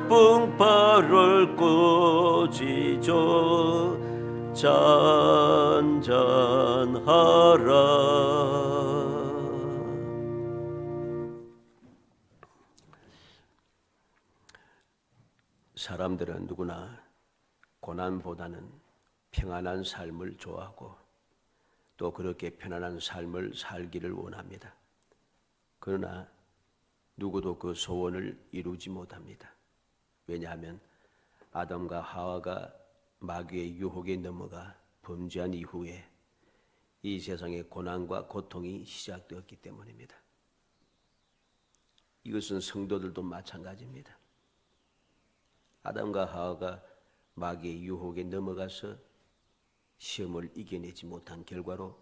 붕파를 꾸짖어 잔잔하라. 사람들은 누구나 고난보다는 평안한 삶을 좋아하고 또 그렇게 편안한 삶을 살기를 원합니다. 그러나 누구도 그 소원을 이루지 못합니다. 왜냐하면 아담과 하와가 마귀의 유혹에 넘어가 범죄한 이후에 이 세상의 고난과 고통이 시작되었기 때문입니다. 이것은 성도들도 마찬가지입니다. 아담과 하와가 마귀의 유혹에 넘어가서 시험을 이겨내지 못한 결과로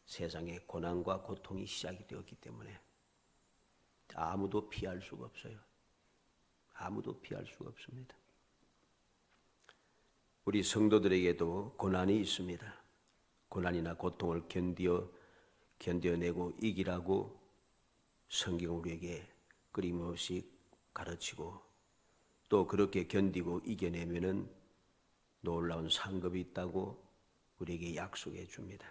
세상의 고난과 고통이 시작이 되었기 때문에 아무도 피할 수가 없어요. 아무도 피할 수가 없습니다. 우리 성도들에게도 고난이 있습니다. 고난이나 고통을 견뎌내고 이기라고 성경은 우리에게 끊임없이 가르치고 또 그렇게 견디고 이겨내면은 놀라운 상급이 있다고 우리에게 약속해 줍니다.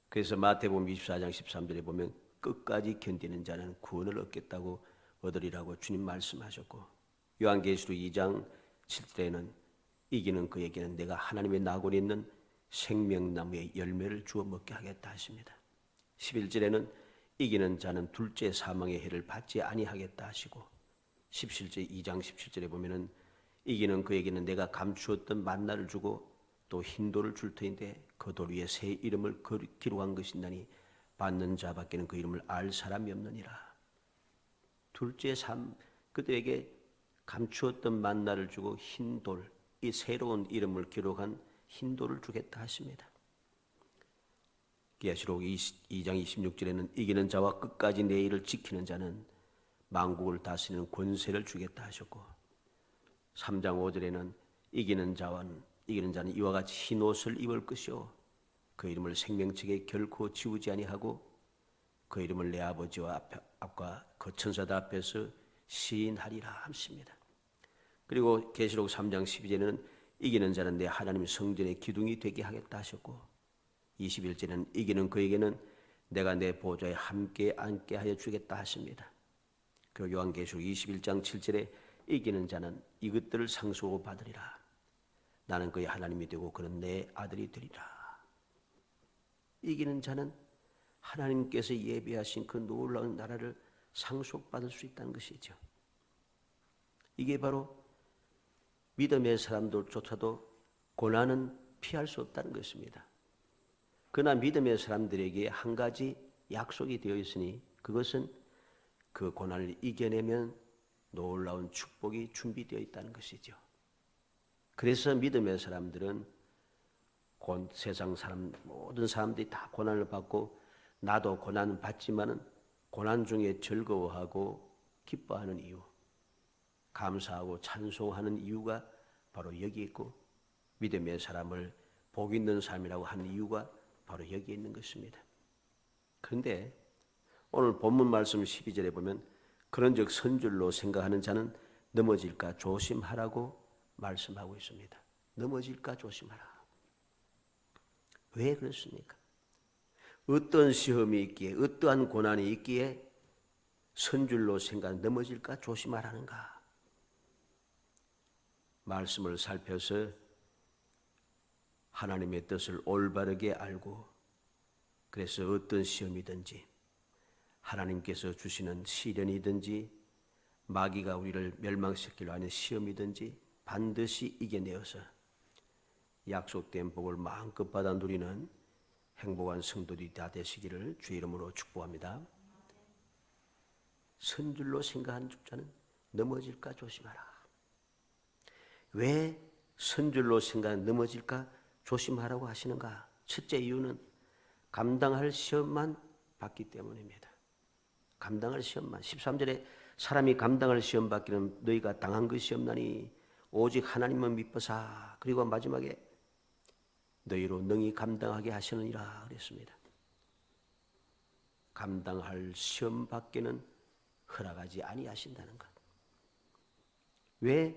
그래서 마태복음 24장 13절에 보면 끝까지 견디는 자는 구원을 얻겠다고 얻으리라고 주님 말씀하셨고, 요한계시록 2장 7절에는 이기는 그에게는 내가 하나님의 나골에 있는 생명나무의 열매를 주어 먹게 하겠다 하십니다. 11절에는 이기는 자는 둘째 사망의 해를 받지 아니하겠다 하시고, 2장 17절에 보면은 이기는 그에게는 내가 감추었던 만나를 주고 또 흰돌을 줄 터인데 그 돌 위에 새 이름을 기록한 것이나니 받는 자밖에는 그 이름을 알 사람이 없느니라. 둘째 그들에게 감추었던 만나를 주고 흰돌, 이 새로운 이름을 기록한 흰돌을 주겠다 하십니다. 계시록 2장 26절에는 이기는 자와 끝까지 내 일을 지키는 자는 만국을 다스리는 권세를 주겠다 하셨고, 3장 5절에는 이기는 자는 이와 같이 흰 옷을 입을 것이요 그 이름을 생명책에 결코 지우지 아니하고 그 이름을 내 아버지와 앞과 그 천사들 앞에서 시인하리라 하십니다. 그리고 계시록 3장 12절에는 이기는 자는 내 하나님 성전의 기둥이 되게 하겠다 하셨고, 21절에는 이기는 그에게는 내가 내 보좌에 함께 앉게 하여 주겠다 하십니다. 그리고 요한계시록 21장 7절에 이기는 자는 이것들을 상속으로 받으리라. 나는 그의 하나님이 되고 그는 내 아들이 되리라. 이기는 자는 하나님께서 예비하신 그 놀라운 나라를 상속받을 수 있다는 것이죠. 이게 바로 믿음의 사람들조차도 고난은 피할 수 없다는 것입니다. 그러나 믿음의 사람들에게 한 가지 약속이 되어 있으니 그것은 그 고난을 이겨내면 놀라운 축복이 준비되어 있다는 것이죠. 그래서 믿음의 사람들은 세상 모든 사람들이 다 고난을 받고 나도 고난을 받지만은 고난 중에 즐거워하고 기뻐하는 이유, 감사하고 찬송하는 이유가 바로 여기 있고, 믿음의 사람을 복 있는 삶이라고 하는 이유가 바로 여기에 있는 것입니다. 그런데 오늘 본문 말씀 12절에 보면 그런즉 선줄로 생각하는 자는 넘어질까 조심하라고 말씀하고 있습니다. 넘어질까 조심하라. 왜 그렇습니까? 어떤 시험이 있기에, 어떠한 고난이 있기에 선줄로 생각 넘어질까 조심하라는가? 말씀을 살펴서 하나님의 뜻을 올바르게 알고, 그래서 어떤 시험이든지 하나님께서 주시는 시련이든지 마귀가 우리를 멸망시키려 하는 시험이든지 반드시 이겨내어서 약속된 복을 마음껏 받아 누리는 행복한 성도들이 다 되시기를 주의 이름으로 축복합니다. 선줄로 생각하는 자는 넘어질까 조심하라. 왜 선줄로 생각하는 넘어질까 조심하라고 하시는가? 첫째 이유는 감당할 시험만 받기 때문입니다. 감당할 시험만. 13절에 사람이 감당할 시험 받기는 너희가 당한 것이 없나니 오직 하나님만 믿으사. 그리고 마지막에 너희로 능히 감당하게 하시느니라 그랬습니다. 감당할 시험 받기는 허락하지 아니하신다는 것. 왜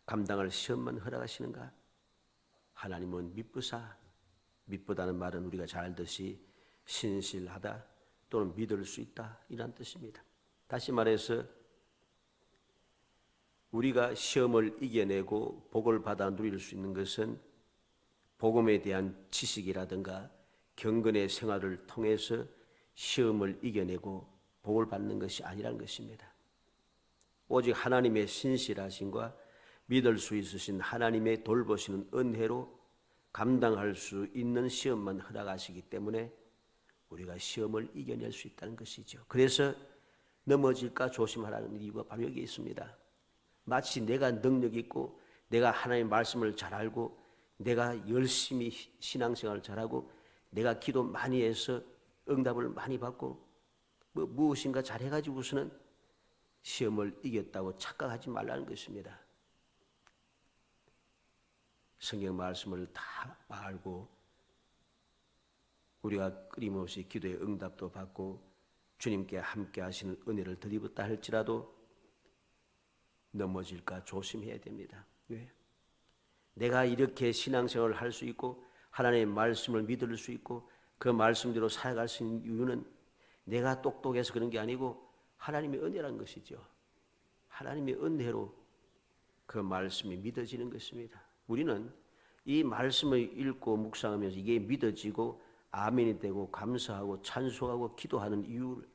감당할 시험만 허락하시는가? 하나님은 미쁘사, 미쁘다는 말은 우리가 잘 알듯이 신실하다 또는 믿을 수 있다 이런 뜻입니다. 다시 말해서 우리가 시험을 이겨내고 복을 받아 누릴 수 있는 것은 복음에 대한 지식이라든가 경건의 생활을 통해서 시험을 이겨내고 복을 받는 것이 아니라는 것입니다. 오직 하나님의 신실하심과 믿을 수 있으신 하나님의 돌보시는 은혜로 감당할 수 있는 시험만 허락하시기 때문에 우리가 시험을 이겨낼 수 있다는 것이죠. 그래서 넘어질까 조심하라는 이유가 바로 여기 있습니다. 마치 내가 능력 있고 내가 하나님의 말씀을 잘 알고 내가 열심히 신앙생활을 잘하고 내가 기도 많이 해서 응답을 많이 받고 무엇인가 잘해가지고서는 시험을 이겼다고 착각하지 말라는 것입니다. 성경 말씀을 다 알고 우리가 끊임없이 기도의 응답도 받고 주님께 함께 하시는 은혜를 드리었다 할지라도 넘어질까 조심해야 됩니다. 왜? 내가 이렇게 신앙생활을 할 수 있고 하나님의 말씀을 믿을 수 있고 그 말씀대로 살아갈 수 있는 이유는 내가 똑똑해서 그런 게 아니고 하나님의 은혜라는 것이죠. 하나님의 은혜로 그 말씀이 믿어지는 것입니다. 우리는 이 말씀을 읽고 묵상하면서 이게 믿어지고 아멘이 되고 감사하고 찬송하고 기도하는 이유를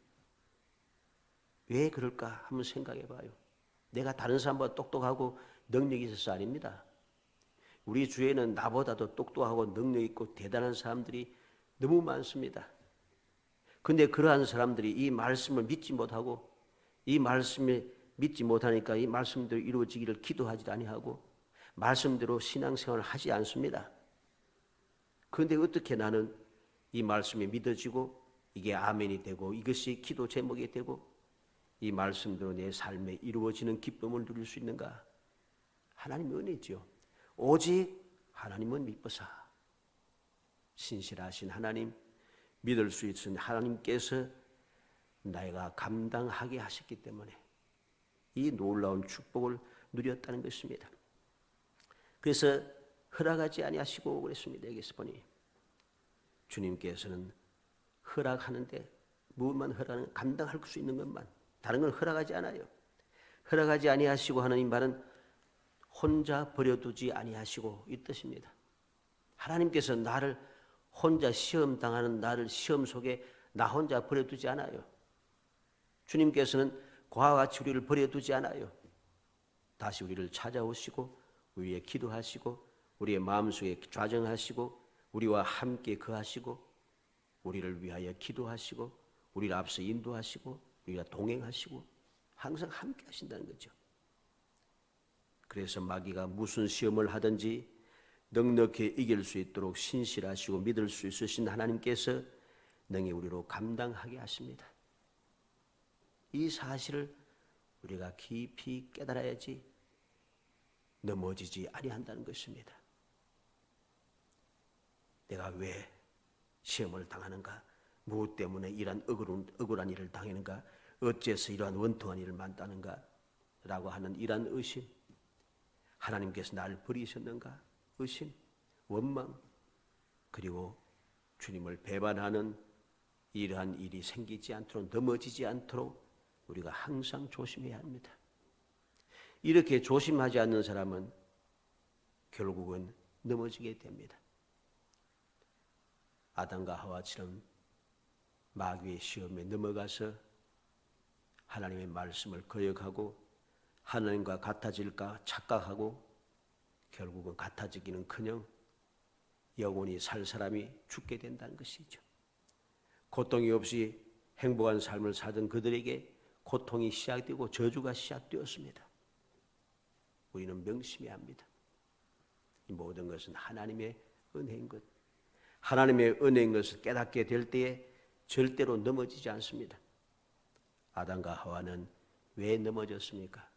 왜 그럴까 한번 생각해 봐요. 내가 다른 사람보다 똑똑하고 능력이 있어서 아닙니다. 우리 주위에는 나보다도 똑똑하고 능력 있고 대단한 사람들이 너무 많습니다. 그런데 그러한 사람들이 이 말씀을 믿지 못하고 이 말씀을 믿지 못하니까 이 말씀대로 이루어지기를 기도하지 아니하고 말씀대로 신앙생활을 하지 않습니다. 그런데 어떻게 나는 이 말씀이 믿어지고 이게 아멘이 되고 이것이 기도 제목이 되고 이 말씀대로 내 삶에 이루어지는 기쁨을 누릴 수 있는가? 하나님의 은혜죠. 오직 하나님은 미쁘사 신실하신 하나님, 믿을 수 있는 하나님께서 내가 감당하게 하셨기 때문에 이 놀라운 축복을 누렸다는 것입니다. 그래서 허락하지 아니하시고 그랬습니다. 여기서 보니 주님께서는 허락하는데 무엇만 허락하는 감당할 수 있는 것만 다른 걸 허락하지 않아요. 허락하지 아니하시고 하는 말은 혼자 버려두지 아니하시고 이 뜻입니다. 하나님께서 나를 혼자 시험 당하는 나를 시험 속에 나 혼자 버려두지 않아요. 주님께서는 그와 같이 우리를 버려두지 않아요. 다시 우리를 찾아오시고 우리의 기도하시고 우리의 마음속에 좌정하시고 우리와 함께 거하시고 우리를 위하여 기도하시고 우리를 앞서 인도하시고 우리가 동행하시고 항상 함께 하신다는 거죠. 그래서 마귀가 무슨 시험을 하든지 넉넉히 이길 수 있도록 신실하시고 믿을 수 있으신 하나님께서 능히 우리로 감당하게 하십니다. 이 사실을 우리가 깊이 깨달아야지 넘어지지 아니한다는 것입니다. 내가 왜 시험을 당하는가? 무엇 때문에 이러한 억울한 일을 당하는가? 어째서 이러한 원통한 일을 만다는가? 라고 하는 이러한 의심, 하나님께서 나를 버리셨는가? 의심, 원망, 그리고 주님을 배반하는 이러한 일이 생기지 않도록 넘어지지 않도록 우리가 항상 조심해야 합니다. 이렇게 조심하지 않는 사람은 결국은 넘어지게 됩니다. 아담과 하와처럼 마귀의 시험에 넘어가서 하나님의 말씀을 거역하고 하나님과 같아질까 착각하고 결국은 같아지기는커녕 영원히 살 사람이 죽게 된다는 것이죠. 고통이 없이 행복한 삶을 살던 그들에게 고통이 시작되고 저주가 시작되었습니다. 우리는 명심해야 합니다. 이 모든 것은 하나님의 은혜인 것. 하나님의 은혜인 것을 깨닫게 될 때에 절대로 넘어지지 않습니다. 아담과 하와는 왜 넘어졌습니까?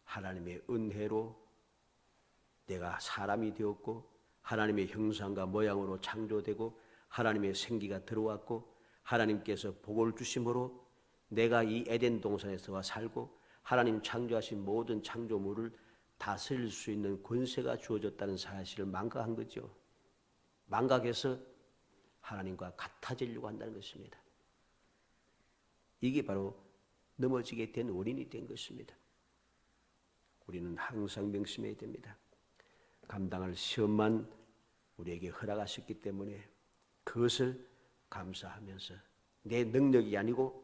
하나님의 은혜로 내가 사람이 되었고 하나님의 형상과 모양으로 창조되고 하나님의 생기가 들어왔고 하나님께서 복을 주심으로 내가 이 에덴 동산에서 살고 하나님 창조하신 모든 창조물을 다스릴 수 있는 권세가 주어졌다는 사실을 망각한 거죠. 망각해서 하나님과 같아지려고 한다는 것입니다. 이게 바로 넘어지게 된 원인이 된 것입니다. 우리는 항상 명심해야 됩니다. 감당할 시험만 우리에게 허락하셨기 때문에 그것을 감사하면서 내 능력이 아니고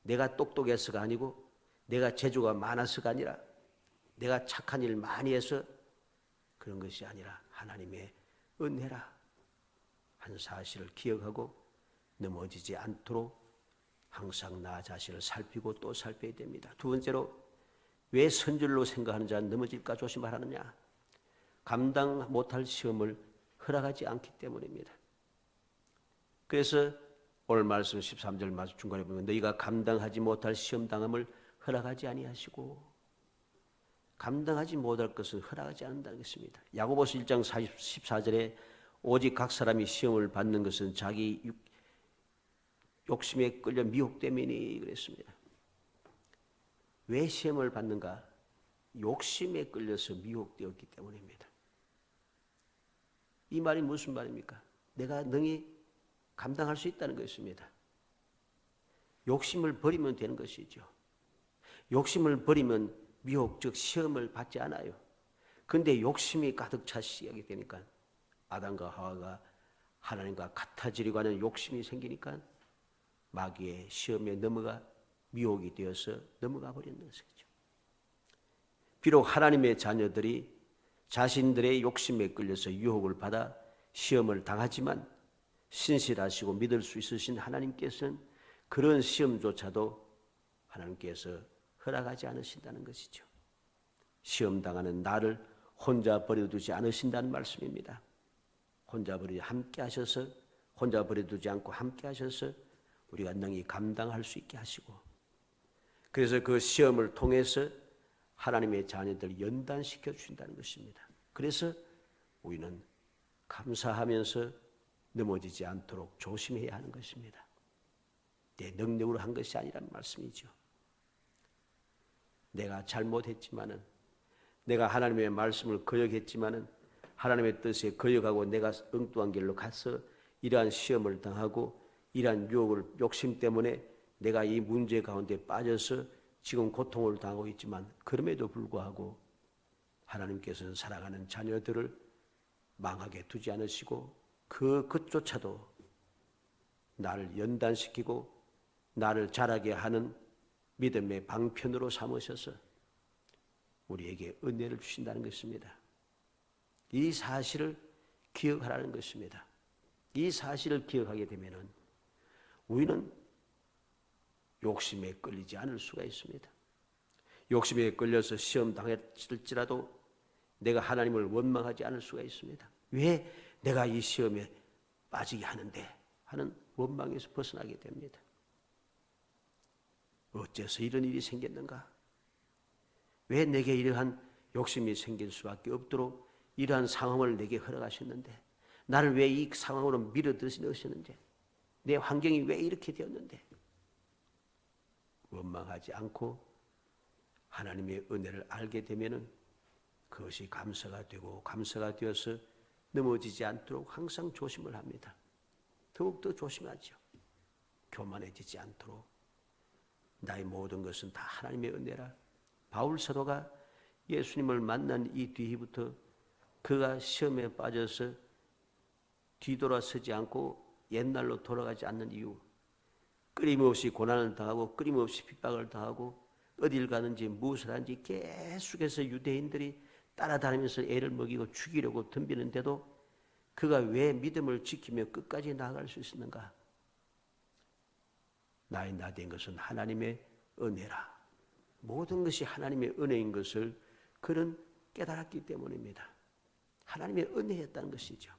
내가 똑똑해서가 아니고 내가 재주가 많아서가 아니라 내가 착한 일 많이 해서 그런 것이 아니라 하나님의 은혜라 한 사실을 기억하고 넘어지지 않도록 항상 나 자신을 살피고 또 살펴야 됩니다. 두 번째로 왜 선줄로 생각하는 자는 넘어질까 조심하라느냐? 감당 못할 시험을 허락하지 않기 때문입니다. 그래서 오늘 말씀 13절 말씀 중간에 보면 너희가 감당하지 못할 시험당함을 허락하지 아니하시고 감당하지 못할 것은 허락하지 않는다는 것입니다. 야고보서 1장 14절에 오직 각 사람이 시험을 받는 것은 자기 욕심에 끌려 미혹되매니 그랬습니다. 왜 시험을 받는가? 욕심에 끌려서 미혹되었기 때문입니다. 이 말이 무슨 말입니까? 내가 능히 감당할 수 있다는 것입니다. 욕심을 버리면 되는 것이죠. 욕심을 버리면 미혹, 즉 시험을 받지 않아요. 그런데 욕심이 가득 차 시작이 되니까 아담과 하와가 하나님과 같아지려고 하는 욕심이 생기니까 마귀의 시험에 넘어가 미혹이 되어서 넘어가 버리는 것이죠. 비록 하나님의 자녀들이 자신들의 욕심에 끌려서 유혹을 받아 시험을 당하지만 신실하시고 믿을 수 있으신 하나님께서는 그런 시험조차도 하나님께서 허락하지 않으신다는 것이죠. 시험 당하는 나를 혼자 버려두지 않으신다는 말씀입니다. 혼자 버려두지 않고 함께 하셔서 우리가 능히 감당할 수 있게 하시고 그래서 그 시험을 통해서 하나님의 자녀들을 연단시켜 주신다는 것입니다. 그래서 우리는 감사하면서 넘어지지 않도록 조심해야 하는 것입니다. 내 능력으로 한 것이 아니라는 말씀이죠. 내가 잘못했지만은 내가 하나님의 말씀을 거역했지만은 하나님의 뜻에 거역하고 내가 엉뚱한 길로 가서 이러한 시험을 당하고 이러한 유혹을 욕심 때문에 내가 이 문제 가운데 빠져서 지금 고통을 당하고 있지만 그럼에도 불구하고 하나님께서는 사랑하는 자녀들을 망하게 두지 않으시고 그것조차도 나를 연단시키고 나를 자라게 하는 믿음의 방편으로 삼으셔서 우리에게 은혜를 주신다는 것입니다. 이 사실을 기억하라는 것입니다. 이 사실을 기억하게 되면은 우리는 욕심에 끌리지 않을 수가 있습니다. 욕심에 끌려서 시험 당했을지라도 내가 하나님을 원망하지 않을 수가 있습니다. 왜 내가 이 시험에 빠지게 하는데 하는 원망에서 벗어나게 됩니다. 어째서 이런 일이 생겼는가? 왜 내게 이러한 욕심이 생길 수밖에 없도록 이러한 상황을 내게 허락하셨는데 나를 왜 이 상황으로 밀어넣으셨는지 내 환경이 왜 이렇게 되었는데 원망하지 않고 하나님의 은혜를 알게 되면은 그것이 감사가 되고 감사가 되어서 넘어지지 않도록 항상 조심을 합니다. 더욱더 조심하죠. 교만해지지 않도록 나의 모든 것은 다 하나님의 은혜라. 바울 사도가 예수님을 만난 이 뒤부터 그가 시험에 빠져서 뒤돌아서지 않고 옛날로 돌아가지 않는 이유, 끊임없이 고난을 당하고 끊임없이 핍박을 당하고 어딜 가는지 무엇을 하는지 계속해서 유대인들이 따라다니면서 애를 먹이고 죽이려고 덤비는데도 그가 왜 믿음을 지키며 끝까지 나아갈 수 있었는가? 나의 나 된 것은 하나님의 은혜라. 모든 것이 하나님의 은혜인 것을 그는 깨달았기 때문입니다. 하나님의 은혜였다는 것이죠.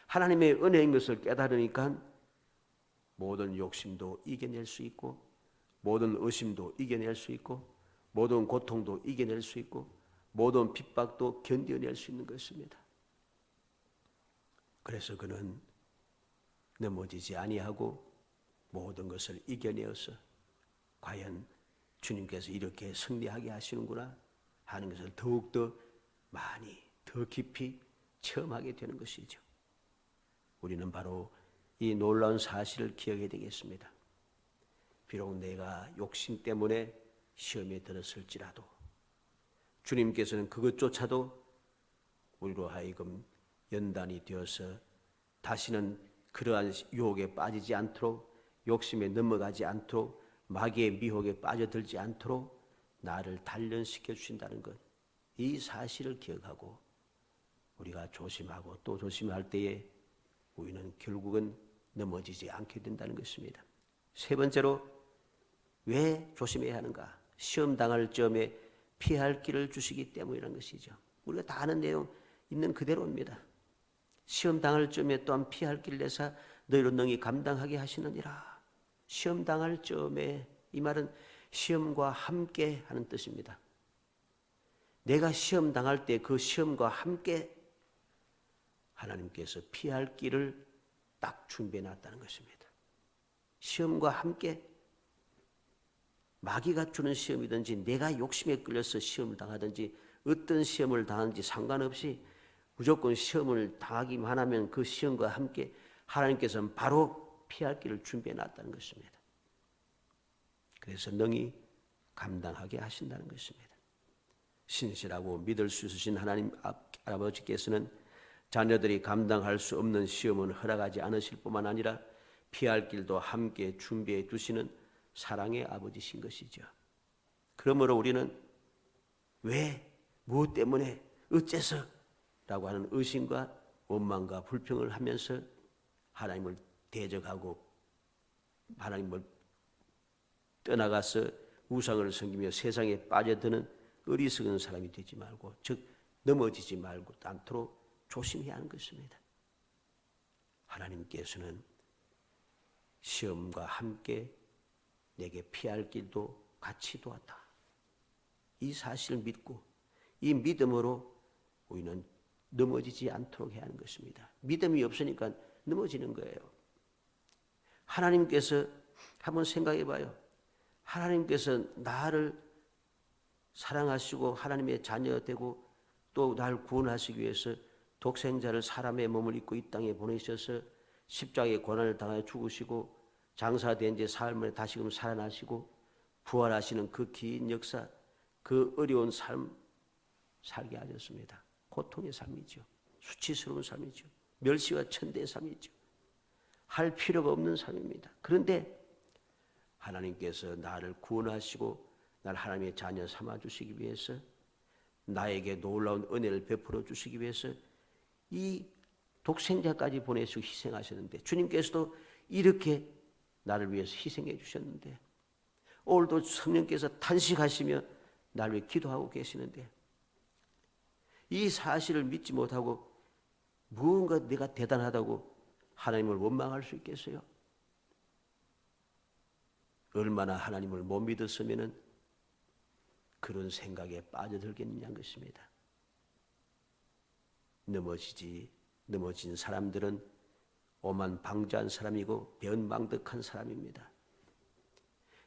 하나님의 은혜인 것을 깨달으니까 모든 욕심도 이겨낼 수 있고 모든 의심도 이겨낼 수 있고 모든 고통도 이겨낼 수 있고 모든 핍박도 견뎌낼 수 있는 것입니다. 그래서 그는 넘어지지 아니하고 모든 것을 이겨내어서 과연 주님께서 이렇게 승리하게 하시는구나 하는 것을 더욱더 많이 더 깊이 체험하게 되는 것이죠. 우리는 바로 이 놀라운 사실을 기억해야 되겠습니다. 비록 내가 욕심 때문에 시험에 들었을지라도 주님께서는 그것조차도 우리로 하여금 연단이 되어서 다시는 그러한 유혹에 빠지지 않도록, 욕심에 넘어가지 않도록, 마귀의 미혹에 빠져들지 않도록 나를 단련시켜 주신다는 것, 이 사실을 기억하고 우리가 조심하고 또 조심할 때에 우리는 결국은 넘어지지 않게 된다는 것입니다. 세 번째로 왜 조심해야 하는가? 시험 당할 점에 피할 길을 주시기 때문이라는 것이죠. 우리가 다 아는 내용 있는 그대로입니다. 시험 당할 점에 또한 피할 길을 내사 너희로 능히 감당하게 하시느니라. 시험 당할 점에, 이 말은 시험과 함께 하는 뜻입니다. 내가 시험 당할 때 그 시험과 함께 하나님께서 피할 길을 딱 준비해 놨다는 것입니다. 시험과 함께, 마귀가 주는 시험이든지 내가 욕심에 끌려서 시험을 당하든지 어떤 시험을 당하는지 상관없이 무조건 시험을 당하기만 하면 그 시험과 함께 하나님께서는 바로 피할 길을 준비해 놨다는 것입니다. 그래서 능히 감당하게 하신다는 것입니다. 신실하고 믿을 수 있으신 하나님 아버지께서는 자녀들이 감당할 수 없는 시험은 허락하지 않으실 뿐만 아니라 피할 길도 함께 준비해 두시는 사랑의 아버지신 것이죠. 그러므로 우리는 왜, 무엇 때문에, 어째서 라고 하는 의심과 원망과 불평을 하면서 하나님을 대적하고 하나님을 떠나가서 우상을 섬기며 세상에 빠져드는 어리석은 사람이 되지 말고, 즉 넘어지지 말고 않도록 조심해야 하는 것입니다. 하나님께서는 시험과 함께 내게 피할 길도 같이 도왔다. 이 사실을 믿고 이 믿음으로 우리는 넘어지지 않도록 해야 하는 것입니다. 믿음이 없으니까 넘어지는 거예요. 하나님께서 한번 생각해 봐요. 하나님께서 나를 사랑하시고 하나님의 자녀 되고 또 나를 구원하시기 위해서 독생자를 사람의 몸을 입고 이 땅에 보내셔서 십자가의 고난을 당하여 죽으시고 장사된 지 사흘 만에 다시금 살아나시고 부활하시는 그 긴 역사, 그 어려운 삶 살게 하셨습니다. 고통의 삶이죠. 수치스러운 삶이죠. 멸시와 천대의 삶이죠. 할 필요가 없는 삶입니다. 그런데 하나님께서 나를 구원하시고 나를 하나님의 자녀 삼아주시기 위해서, 나에게 놀라운 은혜를 베풀어 주시기 위해서 이 독생자까지 보내시고 희생하셨는데, 주님께서도 이렇게 나를 위해서 희생해 주셨는데, 오늘도 성령께서 탄식하시며 나를 위해 기도하고 계시는데, 이 사실을 믿지 못하고 무언가 내가 대단하다고 하나님을 원망할 수 있겠어요? 얼마나 하나님을 못 믿었으면 그런 생각에 빠져들겠느냐는 것입니다. 넘어진 사람들은 오만방자한 사람이고 변망덕한 사람입니다.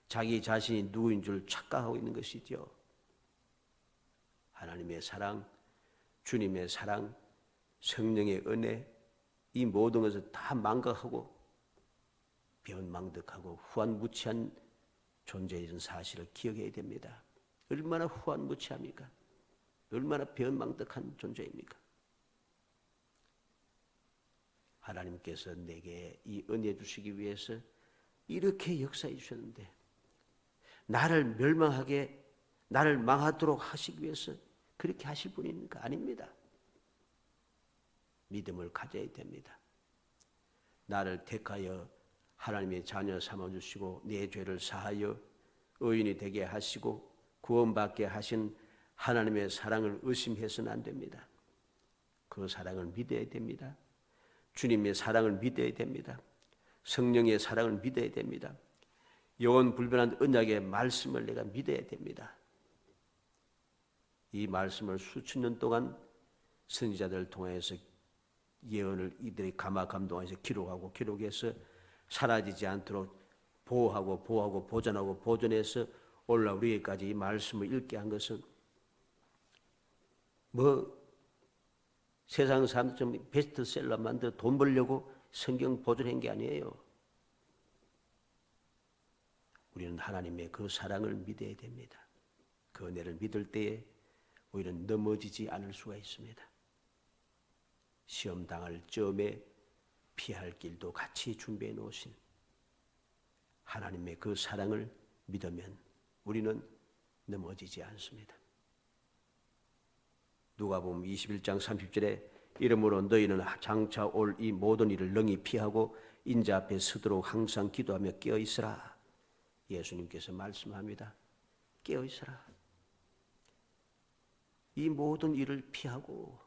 자기 자신이 누구인 줄 착각하고 있는 것이죠. 하나님의 사랑, 주님의 사랑, 성령의 은혜, 이 모든 것을 다 망각하고 변망덕하고 후한무치한 존재인 사실을 기억해야 됩니다. 얼마나 후한무치합니까? 얼마나 변망덕한 존재입니까? 하나님께서 내게 이 은혜 주시기 위해서 이렇게 역사해 주셨는데, 나를 멸망하게, 나를 망하도록 하시기 위해서 그렇게 하실 분입니까? 아닙니다. 믿음을 가져야 됩니다. 나를 택하여 하나님의 자녀 삼아주시고 내 죄를 사하여 의인이 되게 하시고 구원받게 하신 하나님의 사랑을 의심해서는 안 됩니다. 그 사랑을 믿어야 됩니다. 주님의 사랑을 믿어야 됩니다. 성령의 사랑을 믿어야 됩니다. 영원 불변한 언약의 말씀을 내가 믿어야 됩니다. 이 말씀을 수천 년 동안 선지자들을 통해서 예언을 이들이 감화감동해서 기록해서 사라지지 않도록 보호하고 보존해서 오늘날 우리에게까지 이 말씀을 읽게 한 것은 뭐 세상 사람들처럼 베스트셀러 만들어 돈 벌려고 성경 보존한 게 아니에요. 우리는 하나님의 그 사랑을 믿어야 됩니다. 그 은혜를 믿을 때에 우리는 넘어지지 않을 수가 있습니다. 시험 당할 점에 피할 길도 같이 준비해 놓으신 하나님의 그 사랑을 믿으면 우리는 넘어지지 않습니다. 누가복음 21장 30절에 이러므로 너희는 장차 올 이 모든 일을 능히 피하고 인자 앞에 서도록 항상 기도하며 깨어 있으라. 예수님께서 말씀합니다. 깨어 있으라. 이 모든 일을 피하고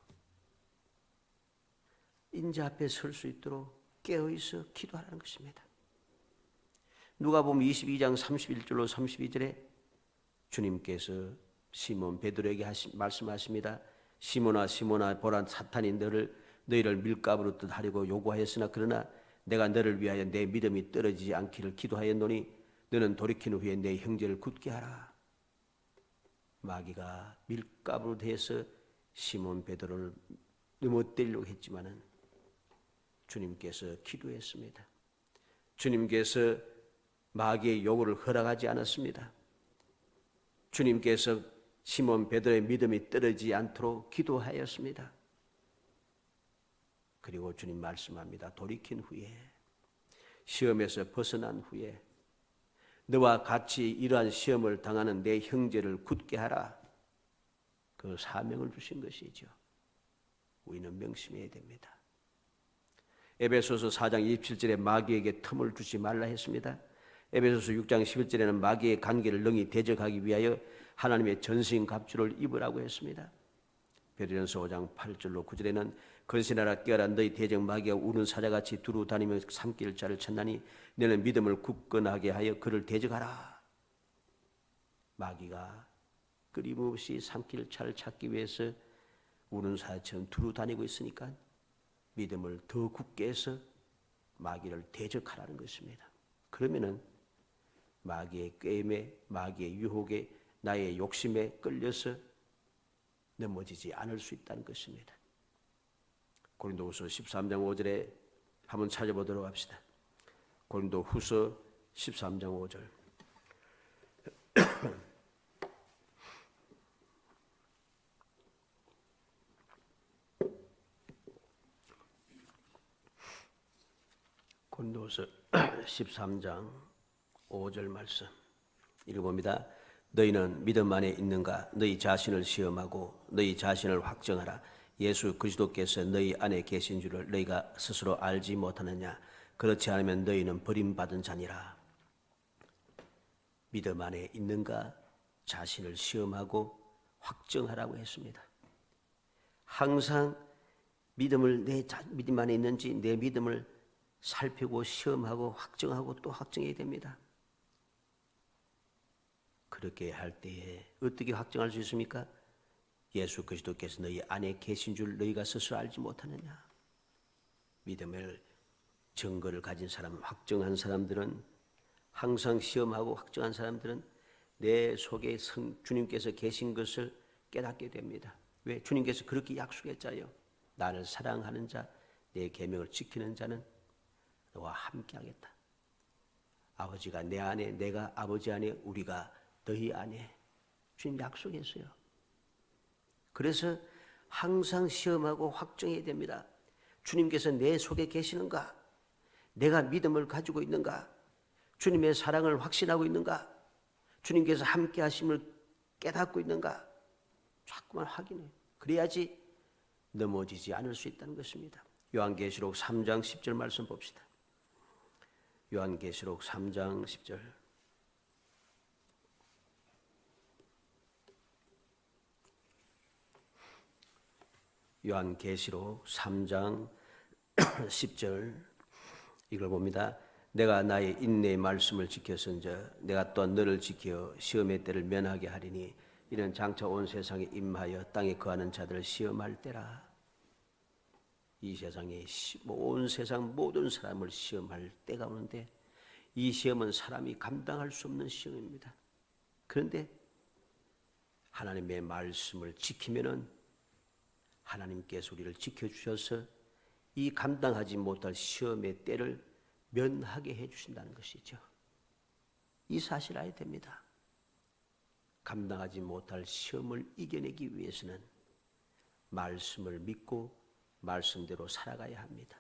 인자 앞에 설 수 있도록 깨어 있어 기도하라는 것입니다. 누가복음 22장 31절로 32절에 주님께서 시몬 베드로에게 말씀하십니다. 시몬아 시몬아 보라 사탄이 너희를 밀가부로 뜻하려고 요구하였으나 그러나 내가 너를 위하여 내 믿음이 떨어지지 않기를 기도하였노니 너는 돌이킨 후에 내 형제를 굳게 하라. 마귀가 밀가부로 대해서 시몬 베드로를 넘어뜨리려고 했지만은 주님께서 기도했습니다. 주님께서 마귀의 요구를 허락하지 않았습니다. 주님께서 시몬 베드로의 믿음이 떨어지지 않도록 기도하였습니다. 그리고 주님 말씀합니다. 돌이킨 후에 시험에서 벗어난 후에 너와 같이 이러한 시험을 당하는 내 형제를 굳게 하라. 그 사명을 주신 것이죠. 우리는 명심해야 됩니다. 에베소서 4장 27절에 마귀에게 틈을 주지 말라 했습니다. 에베소서 6장 11절에는 마귀의 관계를 능히 대적하기 위하여 하나님의 전신 갑주를 입으라고 했습니다. 베드로전서 5장 8절로 9절에는 건신하라 뛰어라 너희 대적 마귀가 우는 사자같이 두루 다니며 삼킬 자를 찾나니 너는 믿음을 굳건하게 하여 그를 대적하라. 마귀가 끊임없이 삼킬 자를 찾기 위해서 우는 사자처럼 두루 다니고 있으니까 믿음을 더 굳게 해서 마귀를 대적하라는 것입니다. 그러면은 마귀의 꾀임에 마귀의 유혹에 나의 욕심에 끌려서 넘어지지 않을 수 있다는 것입니다. 고린도후서 13장 5절에 한번 찾아보도록 합시다. 고린도후서 13장 5절. 고린도후서 13장 5절 말씀 읽어봅니다. 너희는 믿음 안에 있는가? 너희 자신을 시험하고 너희 자신을 확정하라. 예수 그리스도께서 너희 안에 계신 줄을 너희가 스스로 알지 못하느냐? 그렇지 않으면 너희는 버림받은 자니라. 믿음 안에 있는가? 자신을 시험하고 확정하라고 했습니다. 항상 믿음 안에 있는지 내 믿음을 살피고 시험하고 확정하고 또 확정해야 됩니다. 그렇게 할 때에 어떻게 확정할 수 있습니까? 예수 그리스도께서 너희 안에 계신 줄 너희가 스스로 알지 못하느냐? 믿음을 증거를 가진 사람, 확정한 사람들은 항상 시험하고 확정한 사람들은 내 속에 주님께서 계신 것을 깨닫게 됩니다. 왜? 주님께서 그렇게 약속했잖아요. 나를 사랑하는 자, 내 계명을 지키는 자는 너와 함께하겠다. 아버지가 내 안에, 내가 아버지 안에, 우리가 너희 안에. 주님 약속했어요. 그래서 항상 시험하고 확정해야 됩니다. 주님께서 내 속에 계시는가? 내가 믿음을 가지고 있는가? 주님의 사랑을 확신하고 있는가? 주님께서 함께 하심을 깨닫고 있는가? 자꾸만 확인해. 그래야지 넘어지지 않을 수 있다는 것입니다. 요한계시록 3장 10절 말씀 봅시다. 요한계시록 3장 10절. 요한계시록 3장 10절 이걸 봅니다. 내가 나의 인내의 말씀을 지켰은즉 내가 또한 너를 지켜 시험의 때를 면하게 하리니 이는 장차 온 세상에 임하여 땅에 거하는 자들을 시험할 때라. 이 세상에 온 세상 모든 사람을 시험할 때가 오는데 이 시험은 사람이 감당할 수 없는 시험입니다. 그런데 하나님의 말씀을 지키면은 하나님께서 우리를 지켜주셔서 이 감당하지 못할 시험의 때를 면하게 해주신다는 것이죠. 이 사실을 알아야 됩니다. 감당하지 못할 시험을 이겨내기 위해서는 말씀을 믿고 말씀대로 살아가야 합니다.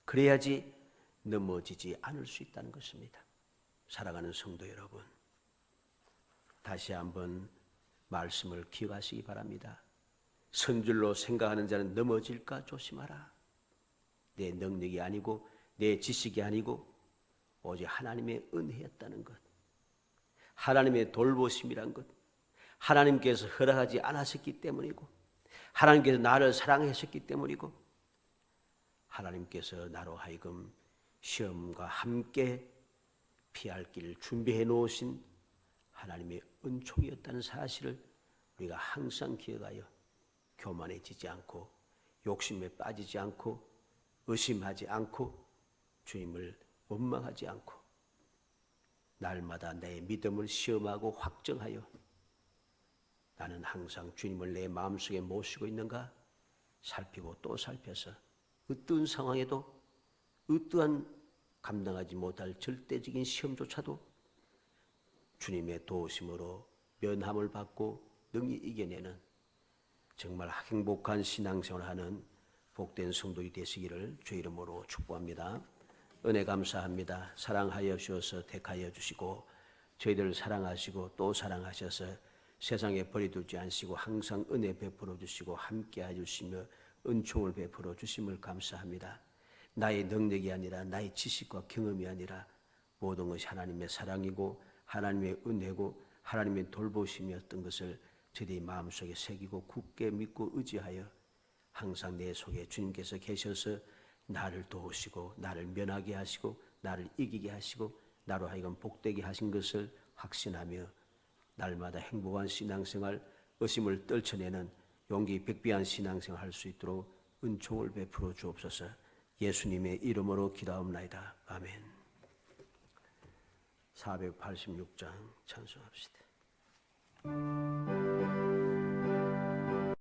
그래야지 넘어지지 않을 수 있다는 것입니다. 사랑하는 성도 여러분, 다시 한번 말씀을 기억하시기 바랍니다. 선줄로 생각하는 자는 넘어질까 조심하라. 내 능력이 아니고 내 지식이 아니고 오직 하나님의 은혜였다는 것, 하나님의 돌보심이란 것, 하나님께서 허락하지 않았었기 때문이고 하나님께서 나를 사랑하셨기 때문이고 하나님께서 나로 하여금 시험과 함께 피할 길을 준비해 놓으신 하나님의 은총이었다는 사실을 우리가 항상 기억하여 교만해지지 않고 욕심에 빠지지 않고 의심하지 않고 주님을 원망하지 않고 날마다 내 믿음을 시험하고 확정하여 나는 항상 주님을 내 마음속에 모시고 있는가 살피고 또 살펴서 어떠한 상황에도 어떠한 감당하지 못할 절대적인 시험조차도 주님의 도우심으로 면함을 받고 능히 이겨내는 정말 행복한 신앙생활을 하는 복된 성도이 되시기를 주 이름으로 축복합니다. 은혜 감사합니다. 사랑하여 주셔서 택하여 주시고 저희들을 사랑하시고 또 사랑하셔서 세상에 버려두지 않으시고 항상 은혜 베풀어 주시고 함께해 주시며 은총을 베풀어 주심을 감사합니다. 나의 능력이 아니라 나의 지식과 경험이 아니라 모든 것이 하나님의 사랑이고 하나님의 은혜고 하나님의 돌보심이었던 것을 저희의 마음속에 새기고 굳게 믿고 의지하여 항상 내 속에 주님께서 계셔서 나를 도우시고 나를 면하게 하시고 나를 이기게 하시고 나로 하여금 복되게 하신 것을 확신하며 날마다 행복한 신앙생활, 의심을 떨쳐내는 용기 백비한 신앙생활 할 수 있도록 은총을 베풀어 주옵소서. 예수님의 이름으로 기도하옵나이다. 아멘. 486장 찬송합시다.